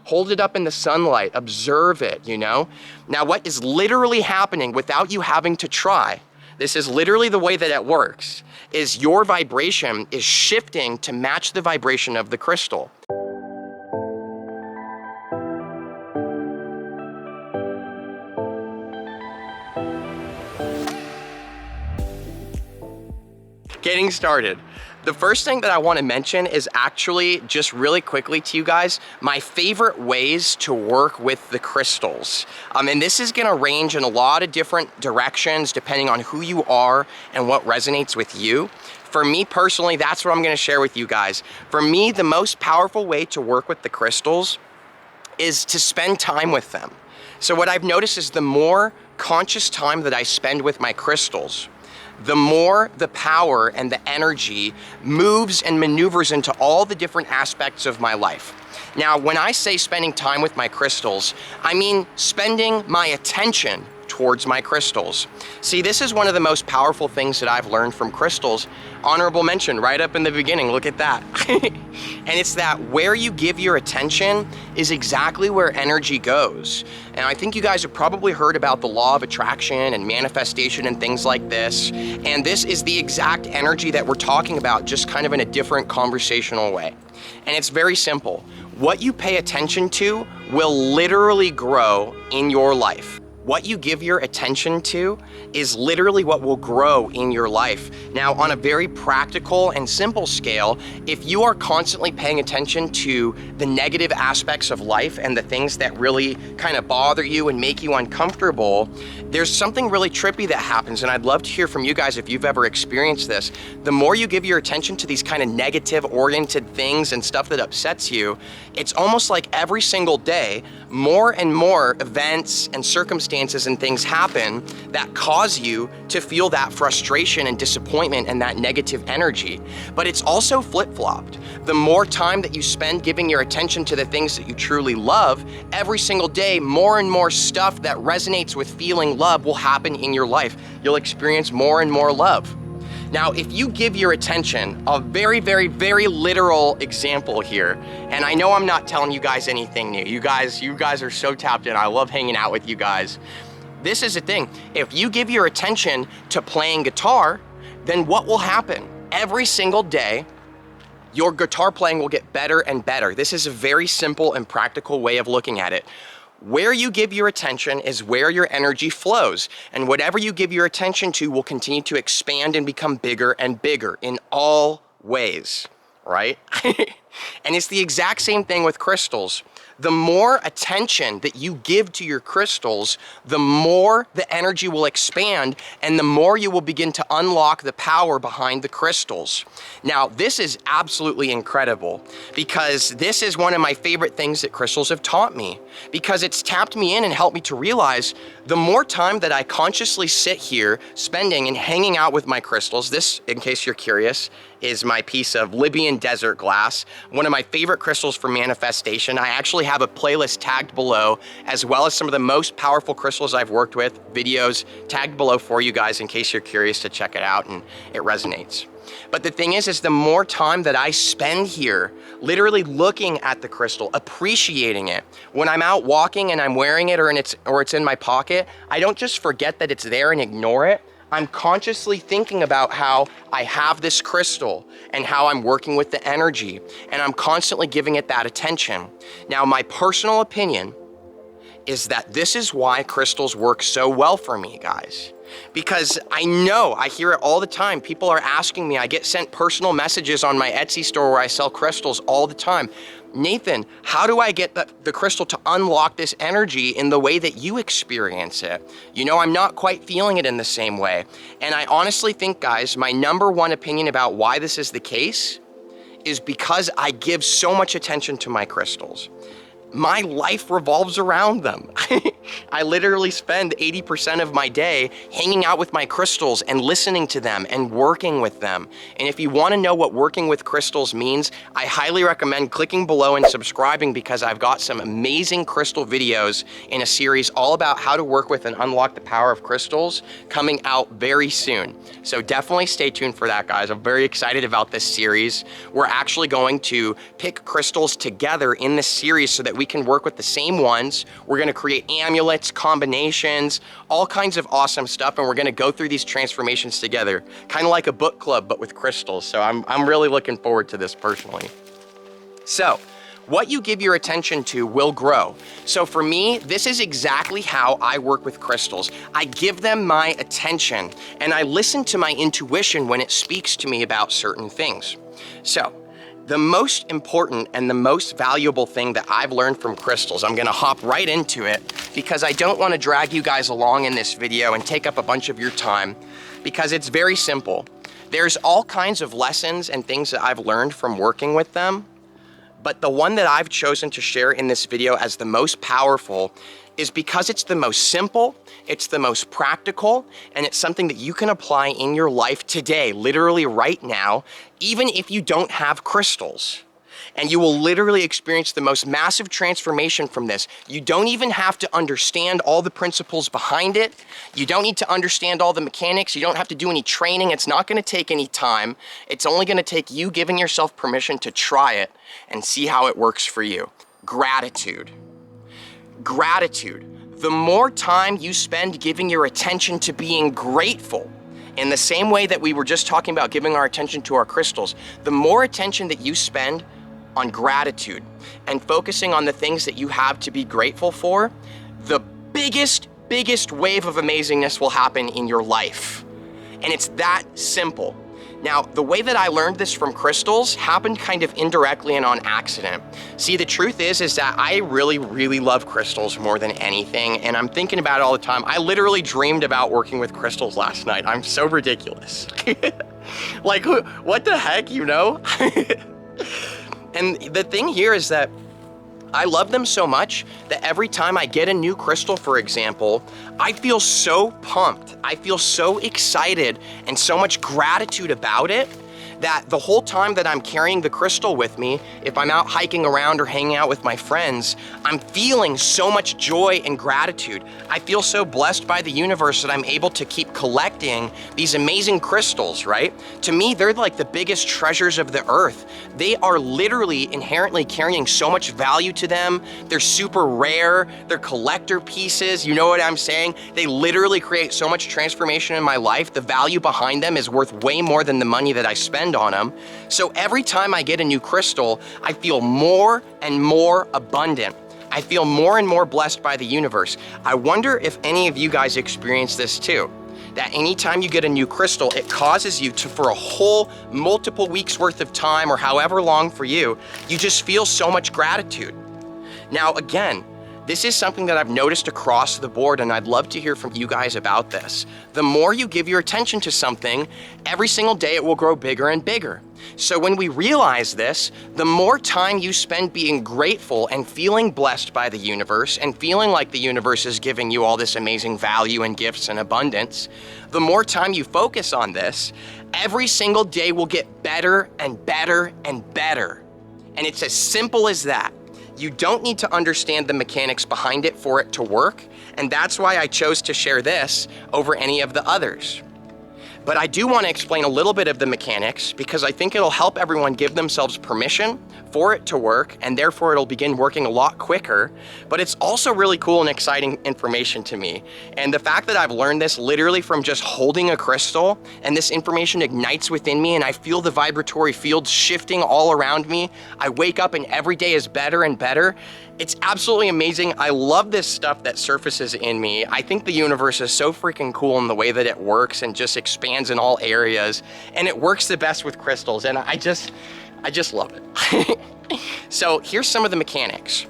Hold it up in the sunlight, observe it, you know? Now, what is literally happening without you having to try, this is literally the way that it works, is your vibration is shifting to match the vibration of the crystal. Getting started. The first thing that I want to mention is actually just really quickly to you guys, my favorite ways to work with the crystals. And this is going to range in a lot of different directions depending on who you are and what resonates with you. For me personally, that's what I'm going to share with you guys. For me, the most powerful way to work with the crystals is to spend time with them. So what I've noticed is the more conscious time that I spend with my crystals, the more the power and the energy moves and maneuvers into all the different aspects of my life. Now, when I say spending time with my crystals, I mean spending my attention towards my crystals. See, this is one of the most powerful things that I've learned from crystals. Honorable mention right up in the beginning, look at that. And it's that where you give your attention is exactly where energy goes. And I think you guys have probably heard about the law of attraction and manifestation and things like this. And this is the exact energy that we're talking about, just kind of in a different conversational way. And it's very simple. What you pay attention to will literally grow in your life. What you give your attention to is literally what will grow in your life. Now, on a very practical and simple scale, if you are constantly paying attention to the negative aspects of life and the things that really kind of bother you and make you uncomfortable, there's something really trippy that happens, and I'd love to hear from you guys if you've ever experienced this. The more you give your attention to these kind of negative-oriented things and stuff that upsets you, it's almost like every single day, more and more events and circumstances and things happen that cause you to feel that frustration and disappointment and that negative energy. But it's also flip-flopped. The more time that you spend giving your attention to the things that you truly love, every single day, more and more stuff that resonates with feeling love will happen in your life. You'll experience more and more love. Now, if you give your attention, a very, very, very literal example here, and I know I'm not telling you guys anything new. You guys are so tapped in. I love hanging out with you guys. This is the thing. If you give your attention to playing guitar, then what will happen? Every single day, your guitar playing will get better and better. This is a very simple and practical way of looking at it. Where you give your attention is where your energy flows, and whatever you give your attention to will continue to expand and become bigger and bigger in all ways, right? And it's the exact same thing with crystals. The more attention that you give to your crystals, the more the energy will expand and the more you will begin to unlock the power behind the crystals. Now, this is absolutely incredible because this is one of my favorite things that crystals have taught me, because it's tapped me in and helped me to realize the more time that I consciously sit here spending and hanging out with my crystals. This, in case you're curious, is my piece of Libyan desert glass, one of my favorite crystals for manifestation. I actually have a playlist tagged below, as well as some of the most powerful crystals I've worked with, videos tagged below for you guys in case you're curious to check it out and it resonates. But the thing is the more time that I spend here, literally looking at the crystal, appreciating it, when I'm out walking and I'm wearing it or it's in my pocket, I don't just forget that it's there and ignore it. I'm consciously thinking about how I have this crystal and how I'm working with the energy, and I'm constantly giving it that attention. Now, my personal opinion is that this is why crystals work so well for me, guys. Because I hear it all the time. People are asking me, I get sent personal messages on my Etsy store where I sell crystals all the time. Nathan, how do I get the crystal to unlock this energy in the way that you experience it? You know, I'm not quite feeling it in the same way. And I honestly think, guys, my number one opinion about why this is the case is because I give so much attention to my crystals. My life revolves around them. I literally spend 80% of my day hanging out with my crystals and listening to them and working with them. And if you want to know what working with crystals means, I highly recommend clicking below and subscribing, because I've got some amazing crystal videos in a series all about how to work with and unlock the power of crystals coming out very soon. So definitely stay tuned for that, guys. I'm very excited about this series. We're actually going to pick crystals together in this series so that we can work with the same ones. We're going to create amulets, combinations, all kinds of awesome stuff, and we're going to go through these transformations together, kind of like a book club but with crystals. So I'm really looking forward to this personally. So what you give your attention to will grow. So for me, this is exactly how I work with crystals. I give them my attention and I listen to my intuition when it speaks to me about certain things. So the most important and the most valuable thing that I've learned from crystals, I'm gonna hop right into it because I don't wanna drag you guys along in this video and take up a bunch of your time, because it's very simple. There's all kinds of lessons and things that I've learned from working with them, but the one that I've chosen to share in this video as the most powerful is because it's the most simple, it's the most practical, and it's something that you can apply in your life today, literally right now, even if you don't have crystals. And you will literally experience the most massive transformation from this. You don't even have to understand all the principles behind it. You don't need to understand all the mechanics. You don't have to do any training. It's not gonna take any time. It's only gonna take you giving yourself permission to try it and see how it works for you. Gratitude. Gratitude. The more time you spend giving your attention to being grateful, in the same way that we were just talking about giving our attention to our crystals, the more attention that you spend on gratitude and focusing on the things that you have to be grateful for, the biggest wave of amazingness will happen in your life. And it's that simple. Now, the way that I learned this from crystals happened kind of indirectly and on accident. See, the truth is that I really love crystals more than anything, and I'm thinking about it all the time. I literally dreamed about working with crystals last night. I'm so ridiculous. Like, what the heck, you know? And the thing here is that I love them so much that every time I get a new crystal, for example, I feel so pumped. I feel so excited and so much gratitude about it that the whole time that I'm carrying the crystal with me, if I'm out hiking around or hanging out with my friends, I'm feeling so much joy and gratitude. I feel so blessed by the universe that I'm able to keep collecting these amazing crystals, right? To me, they're like the biggest treasures of the earth. They are literally inherently carrying so much value to them. They're super rare. They're collector pieces. You know what I'm saying? They literally create so much transformation in my life. The value behind them is worth way more than the money that I spend on them. So every time I get a new crystal, I feel more and more abundant. I feel more and more blessed by the universe. I wonder if any of you guys experience this too. That anytime you get a new crystal, it causes you to, for a whole multiple weeks worth of time or however long for you, you just feel so much gratitude. Now again, this is something that I've noticed across the board, and I'd love to hear from you guys about this. The more you give your attention to something, every single day it will grow bigger and bigger. So when we realize this, the more time you spend being grateful and feeling blessed by the universe and feeling like the universe is giving you all this amazing value and gifts and abundance, the more time you focus on this, every single day will get better and better and better. And it's as simple as that. You don't need to understand the mechanics behind it for it to work, and that's why I chose to share this over any of the others. But I do want to explain a little bit of the mechanics because I think it'll help everyone give themselves permission for it to work, and therefore it'll begin working a lot quicker. But it's also really cool and exciting information to me. And the fact that I've learned this literally from just holding a crystal, and this information ignites within me and I feel the vibratory fields shifting all around me. I wake up and every day is better and better. It's absolutely amazing. I love this stuff that surfaces in me. I think the universe is so freaking cool in the way that it works and just expands in all areas. And it works the best with crystals, and I just love it. So here's some of the mechanics.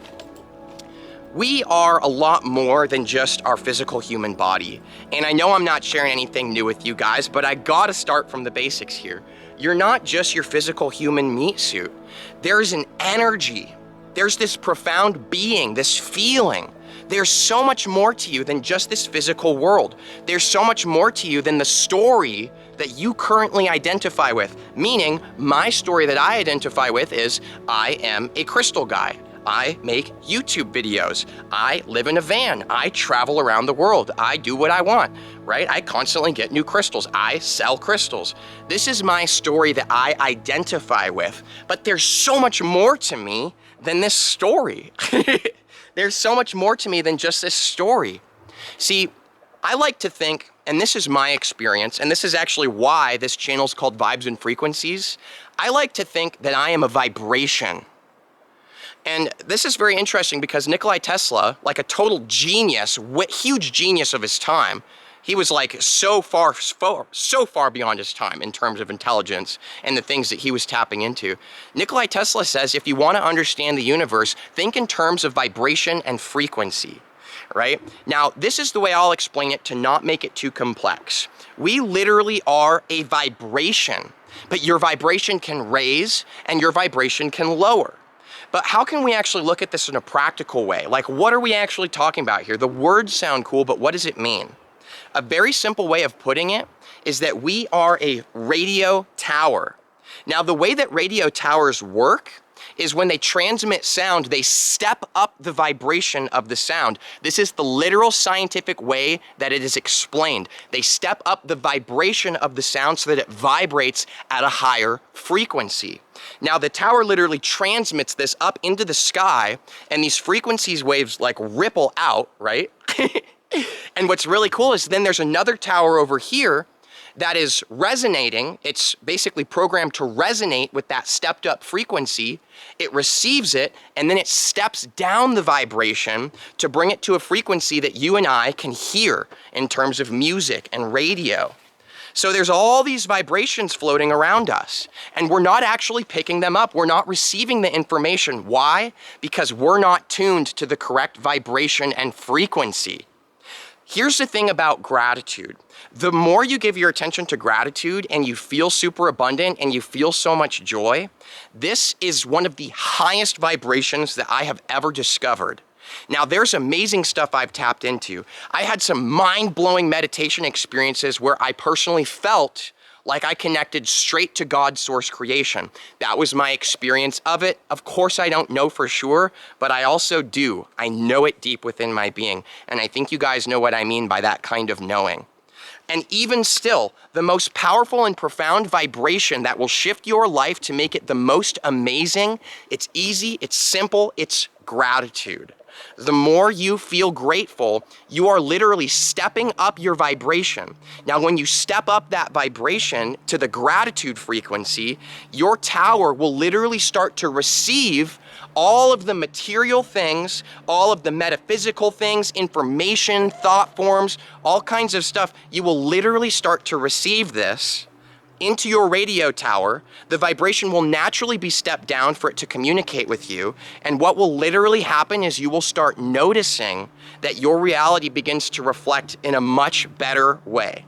We are a lot more than just our physical human body. And I know I'm not sharing anything new with you guys, but I gotta start from the basics here. You're not just your physical human meat suit. There's an energy. There's this profound being, this feeling There's so much more to you than just this physical world. There's so much more to you than the story that you currently identify with. Meaning, my story that I identify with is I am a crystal guy. I make YouTube videos. I live in a van. I travel around the world. I do what I want, right? I constantly get new crystals. I sell crystals. This is my story that I identify with, but there's so much more to me than this story. There's so much more to me than just this story. See, I like to think, and this is my experience, and this is actually why this channel is called Vibes and Frequencies. I like to think that I am a vibration. And this is very interesting because Nikola Tesla, like a total genius, huge genius of his time, he was like so far beyond his time in terms of intelligence and the things that he was tapping into. Nikola Tesla says, if you want to understand the universe, think in terms of vibration and frequency, right? Now, this is the way I'll explain it to not make it too complex. We literally are a vibration, but your vibration can raise and your vibration can lower. But how can we actually look at this in a practical way? Like, what are we actually talking about here? The words sound cool, but what does it mean? A very simple way of putting it is that we are a radio tower. Now, the way that radio towers work is when they transmit sound, they step up the vibration of the sound. This is the literal scientific way that it is explained. They step up the vibration of the sound so that it vibrates at a higher frequency. Now, the tower literally transmits this up into the sky, and these frequencies waves like ripple out, right? And what's really cool is then there's another tower over here that is resonating. It's basically programmed to resonate with that stepped up frequency. It receives it, and then it steps down the vibration to bring it to a frequency that you and I can hear in terms of music and radio. So there's all these vibrations floating around us, and we're not actually picking them up. We're not receiving the information. Why? Because we're not tuned to the correct vibration and frequency. Here's the thing about gratitude. The more you give your attention to gratitude and you feel super abundant and you feel so much joy, this is one of the highest vibrations that I have ever discovered. Now, there's amazing stuff I've tapped into. I had some mind-blowing meditation experiences where I personally felt like I connected straight to God's source creation. That was my experience of it. Of course, I don't know for sure, but I also do. I know it deep within my being, and I think you guys know what I mean by that kind of knowing. And even still, the most powerful and profound vibration that will shift your life to make it the most amazing, it's easy, it's simple, it's gratitude. The more you feel grateful, you are literally stepping up your vibration. Now, when you step up that vibration to the gratitude frequency, your tower will literally start to receive all of the material things, all of the metaphysical things, information, thought forms, all kinds of stuff. You will literally start to receive this into your radio tower. The vibration will naturally be stepped down for it to communicate with you. And what will literally happen is you will start noticing that your reality begins to reflect in a much better way.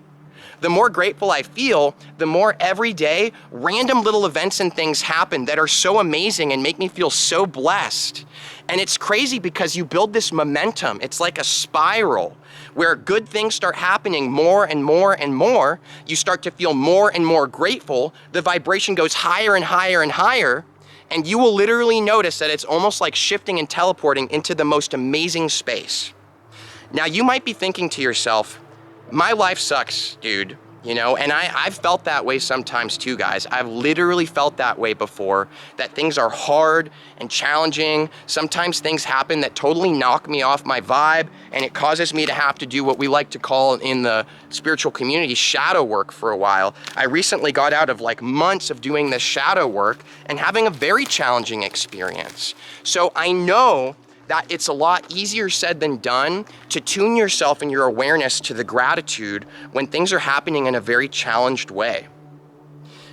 The more grateful I feel, the more every day random little events and things happen that are so amazing and make me feel so blessed. And it's crazy because you build this momentum. It's like a spiral where good things start happening more and more and more. You start to feel more and more grateful. The vibration goes higher and higher and higher. And you will literally notice that it's almost like shifting and teleporting into the most amazing space. Now, you might be thinking to yourself, my life sucks, dude. You know, and I've felt that way sometimes too, guys. I've literally felt that way before, that things are hard and challenging. Sometimes things happen that totally knock me off my vibe, and it causes me to have to do what we like to call in the spiritual community shadow work for a while. I recently got out of like months of doing this shadow work and having a very challenging experience. So I know that it's a lot easier said than done to tune yourself and your awareness to the gratitude when things are happening in a very challenged way.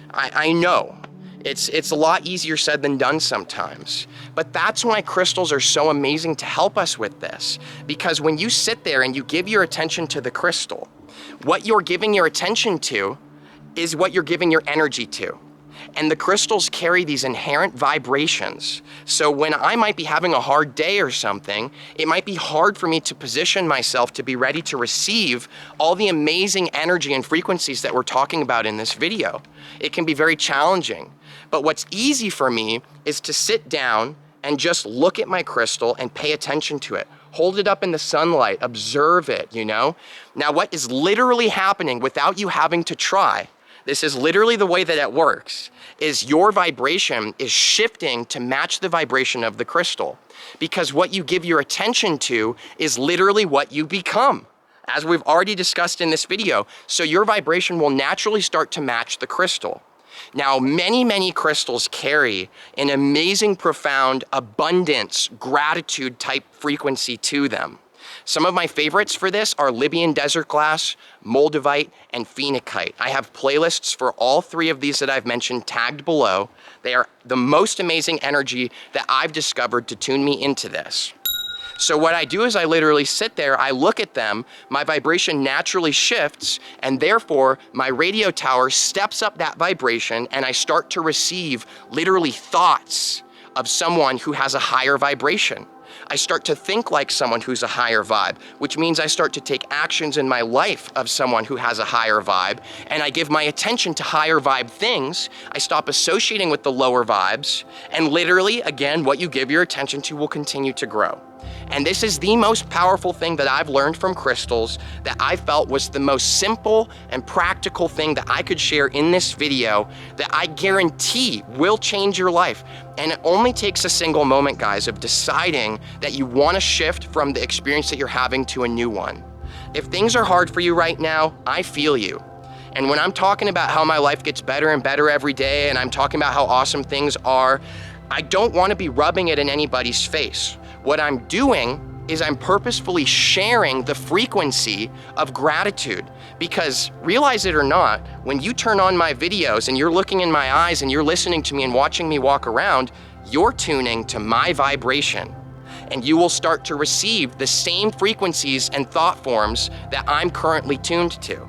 I know it's a lot easier said than done sometimes, but that's why crystals are so amazing to help us with this. Because when you sit there and you give your attention to the crystal, what you're giving your attention to is what you're giving your energy to. And the crystals carry these inherent vibrations. So when I might be having a hard day or something, it might be hard for me to position myself to be ready to receive all the amazing energy and frequencies that we're talking about in this video. It can be very challenging. But what's easy for me is to sit down and just look at my crystal and pay attention to it. Hold it up in the sunlight, observe it, you know? Now, what is literally happening without you having to try, this is literally the way that it works, is your vibration is shifting to match the vibration of the crystal. Because what you give your attention to is literally what you become, as we've already discussed in this video. So your vibration will naturally start to match the crystal. Now, many crystals carry an amazing, profound, abundance, gratitude type frequency to them. Some of my favorites for this are Libyan desert glass, Moldavite, and Phenakite. I have playlists for all three of these that I've mentioned tagged below. They are the most amazing energy that I've discovered to tune me into this. So what I do is I literally sit there, I look at them, my vibration naturally shifts, and therefore my radio tower steps up that vibration, and I start to receive literally thoughts of someone who has a higher vibration. I start to think like someone who's a higher vibe, which means I start to take actions in my life of someone who has a higher vibe, and I give my attention to higher vibe things. I stop associating with the lower vibes, and literally, again, what you give your attention to will continue to grow. And this is the most powerful thing that I've learned from crystals, that I felt was the most simple and practical thing that I could share in this video, that I guarantee will change your life. And it only takes a single moment, guys, of deciding that you want to shift from the experience that you're having to a new one. If things are hard for you right now, I feel you. And when I'm talking about how my life gets better and better every day, and I'm talking about how awesome things are, I don't want to be rubbing it in anybody's face. What I'm doing is I'm purposefully sharing the frequency of gratitude, because realize it or not, when you turn on my videos and you're looking in my eyes and you're listening to me and watching me walk around, you're tuning to my vibration, and you will start to receive the same frequencies and thought forms that I'm currently tuned to.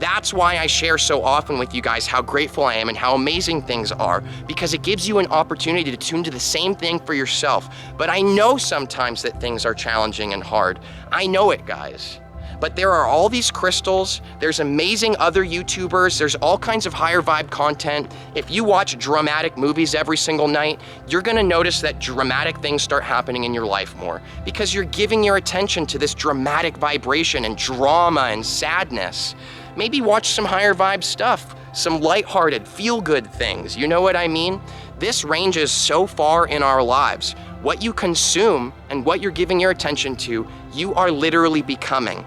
That's why I share so often with you guys how grateful I am and how amazing things are, because it gives you an opportunity to tune to the same thing for yourself. But I know sometimes that things are challenging and hard. I know it, guys. But there are all these crystals, there's amazing other YouTubers, there's all kinds of higher vibe content. If you watch dramatic movies every single night, you're gonna notice that dramatic things start happening in your life more, because you're giving your attention to this dramatic vibration and drama and sadness. Maybe watch some higher vibe stuff, some lighthearted, feel-good things, you know what I mean? This ranges so far in our lives. What you consume and what you're giving your attention to, you are literally becoming.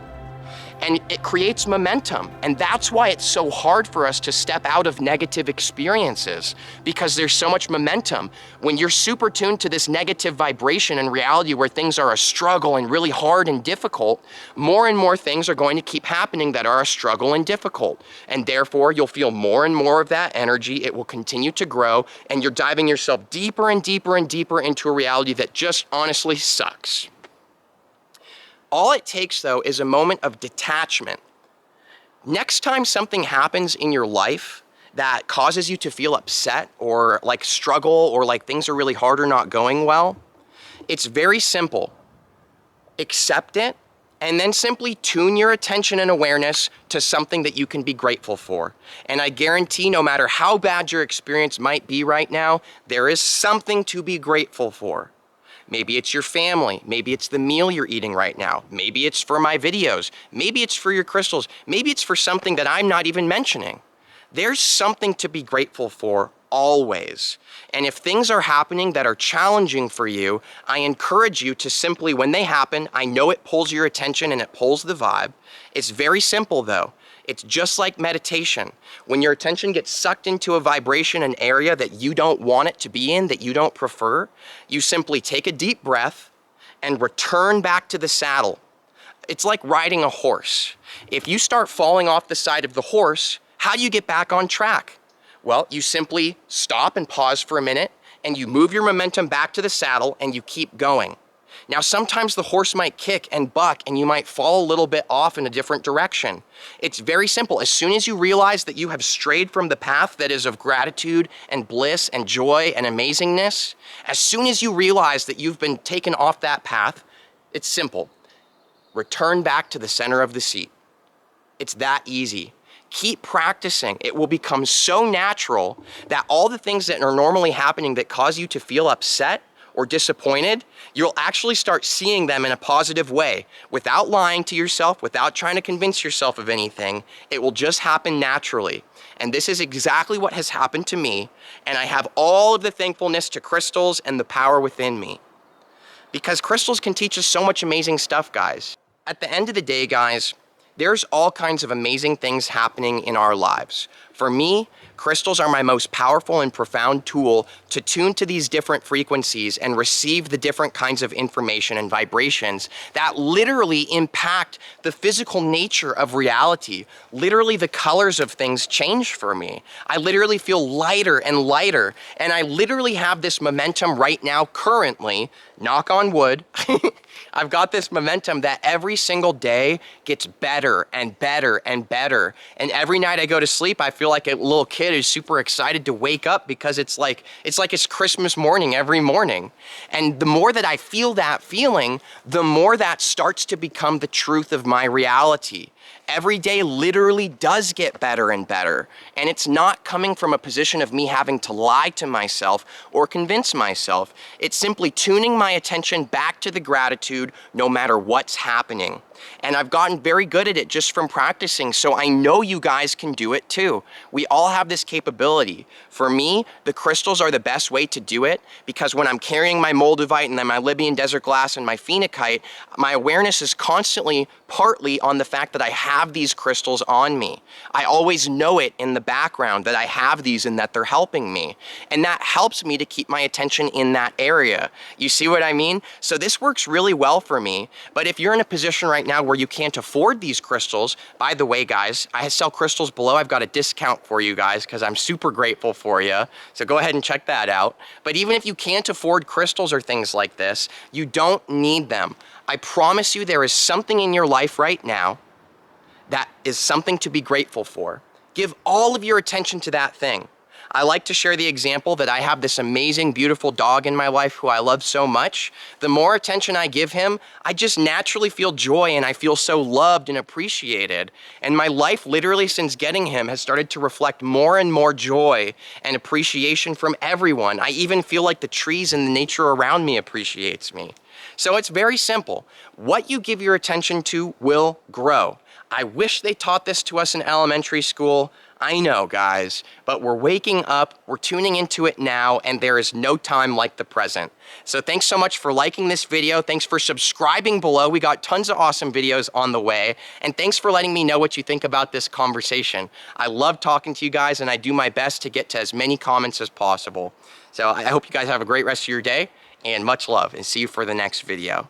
And it creates momentum. And that's why it's so hard for us to step out of negative experiences, because there's so much momentum. When you're super tuned to this negative vibration and reality where things are a struggle and really hard and difficult, more and more things are going to keep happening that are a struggle and difficult. And therefore, you'll feel more and more of that energy. It will continue to grow, and you're diving yourself deeper and deeper and deeper into a reality that just honestly sucks. All it takes, though, is a moment of detachment. Next time something happens in your life that causes you to feel upset or like struggle or like things are really hard or not going well, it's very simple. Accept it, and then simply tune your attention and awareness to something that you can be grateful for. And I guarantee no matter how bad your experience might be right now, there is something to be grateful for. Maybe it's your family. Maybe it's the meal you're eating right now. Maybe it's for my videos. Maybe it's for your crystals. Maybe it's for something that I'm not even mentioning. There's something to be grateful for always. And if things are happening that are challenging for you, I encourage you to simply, when they happen, I know it pulls your attention and it pulls the vibe. It's very simple though. It's just like meditation. When your attention gets sucked into a vibration, an area that you don't want it to be in, that you don't prefer, you simply take a deep breath and return back to the saddle. It's like riding a horse. If you start falling off the side of the horse, how do you get back on track? Well, you simply stop and pause for a minute, and you move your momentum back to the saddle and you keep going. Now, sometimes the horse might kick and buck and you might fall a little bit off in a different direction. It's very simple. As soon as you realize that you have strayed from the path that is of gratitude and bliss and joy and amazingness, as soon as you realize that you've been taken off that path, it's simple. Return back to the center of the seat. It's that easy. Keep practicing. It will become so natural that all the things that are normally happening that cause you to feel upset or disappointed, you'll actually start seeing them in a positive way without lying to yourself, without trying to convince yourself of anything. It will just happen naturally. And this is exactly what has happened to me. And I have all of the thankfulness to crystals and the power within me. Because crystals can teach us so much amazing stuff, guys. At the end of the day, guys, there's all kinds of amazing things happening in our lives. For me, crystals are my most powerful and profound tool to tune to these different frequencies and receive the different kinds of information and vibrations that literally impact the physical nature of reality. Literally, the colors of things change for me. I literally feel lighter and lighter, and I literally have this momentum right now currently, knock on wood, I've got this momentum that every single day gets better and better and better. And every night I go to sleep, I feel like a little kid who's super excited to wake up because it's like it's Christmas morning every morning. And the more that I feel that feeling, the more that starts to become the truth of my reality. Every day literally does get better and better. And it's not coming from a position of me having to lie to myself or convince myself. It's simply tuning my attention back to the gratitude no matter what's happening. And I've gotten very good at it just from practicing, so I know you guys can do it too. We all have this capability. For me, the crystals are the best way to do it because when I'm carrying my Moldavite and then my Libyan desert glass and my Phenakite, my awareness is constantly partly on the fact that I have these crystals on me. I always know it in the background that I have these and that they're helping me. And that helps me to keep my attention in that area. You see what I mean? So this works really well for me, but if you're in a position right now where you can't afford these crystals, by the way, guys, I sell crystals below. I've got a discount for you guys because I'm super grateful for you. So go ahead and check that out. But even if you can't afford crystals or things like this, you don't need them. I promise you there is something in your life right now that is something to be grateful for. Give all of your attention to that thing. I like to share the example that I have this amazing, beautiful dog in my life who I love so much. The more attention I give him, I just naturally feel joy and I feel so loved and appreciated. And my life literally since getting him has started to reflect more and more joy and appreciation from everyone. I even feel like the trees and the nature around me appreciates me. So it's very simple. What you give your attention to will grow. I wish they taught this to us in elementary school. I know, guys, but we're waking up, we're tuning into it now, and there is no time like the present. So thanks so much for liking this video. Thanks for subscribing below. We got tons of awesome videos on the way. And thanks for letting me know what you think about this conversation. I love talking to you guys, and I do my best to get to as many comments as possible. So I hope you guys have a great rest of your day, and much love, and see you for the next video.